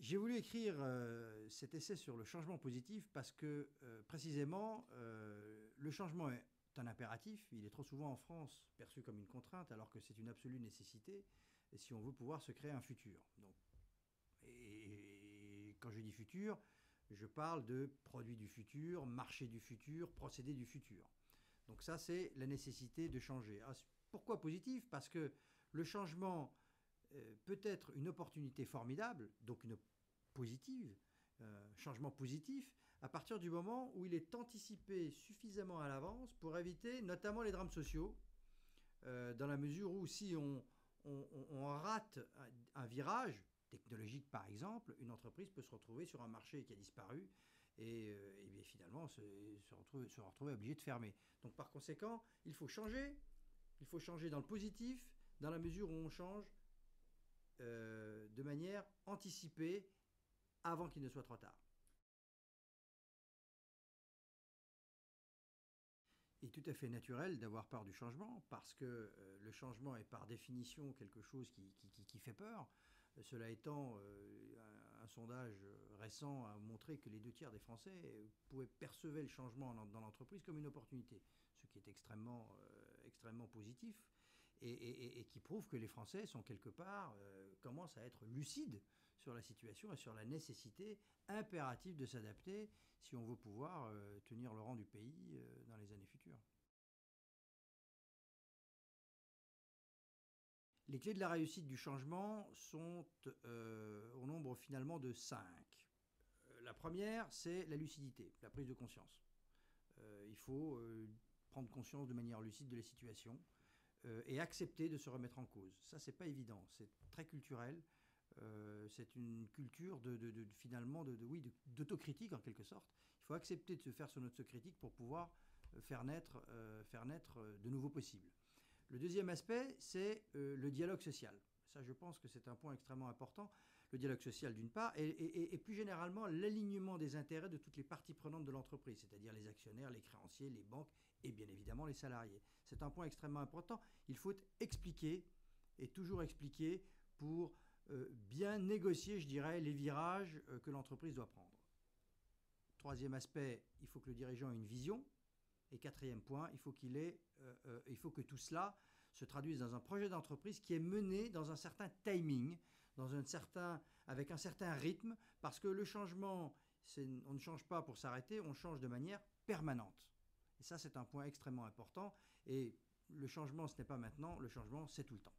J'ai voulu écrire cet essai sur le changement positif parce que précisément le changement est un impératif. Il est trop souvent en France perçu comme une contrainte alors que c'est une absolue nécessité si on veut pouvoir se créer un futur. Donc, et quand je dis futur, je parle de produits du futur, marché du futur, procédés du futur. Donc ça, c'est la nécessité de changer. Pourquoi positif? Parce que le changement peut être une opportunité formidable, donc une positive, changement positif, à partir du moment où il est anticipé suffisamment à l'avance pour éviter notamment les drames sociaux, dans la mesure où si on rate un virage technologique par exemple, une entreprise peut se retrouver sur un marché qui a disparu et bien finalement se retrouver obligé de fermer. Donc par conséquent, il faut changer dans le positif, dans la mesure où on change de manière anticipée avant qu'il ne soit trop tard. Il est tout à fait naturel d'avoir peur du changement parce que le changement est par définition quelque chose qui fait peur. Cela étant, un sondage récent a montré que les 2 tiers des Français percevaient le changement dans l'entreprise comme une opportunité, ce qui est extrêmement positif et qui prouve que les Français sont quelque part, commencent à être lucides sur la situation et sur la nécessité impérative de s'adapter si on veut pouvoir tenir le rang du pays dans les années futures. Les clés de la réussite du changement sont au nombre finalement de 5. La première, c'est la lucidité, la prise de conscience. Il faut prendre conscience de manière lucide de la situation et accepter de se remettre en cause. Ça, c'est pas évident, c'est très culturel. C'est une culture finalement d'autocritique en quelque sorte. Il faut accepter de se faire son autocritique pour pouvoir faire naître de nouveaux possibles. Le deuxième aspect, c'est le dialogue social. Ça, je pense que c'est un point extrêmement important. Le dialogue social, d'une part, et plus généralement, l'alignement des intérêts de toutes les parties prenantes de l'entreprise, c'est-à-dire les actionnaires, les créanciers, les banques et bien évidemment les salariés. C'est un point extrêmement important. Il faut expliquer, et toujours expliquer, pour bien négocier, je dirais, les virages que l'entreprise doit prendre. Troisième aspect, il faut que le dirigeant ait une vision. Et quatrième point, il faut que tout cela se traduise dans un projet d'entreprise qui est mené dans un certain timing, avec un certain rythme, parce que le changement, on ne change pas pour s'arrêter, on change de manière permanente. Et ça, c'est un point extrêmement important. Et le changement, ce n'est pas maintenant, le changement, c'est tout le temps.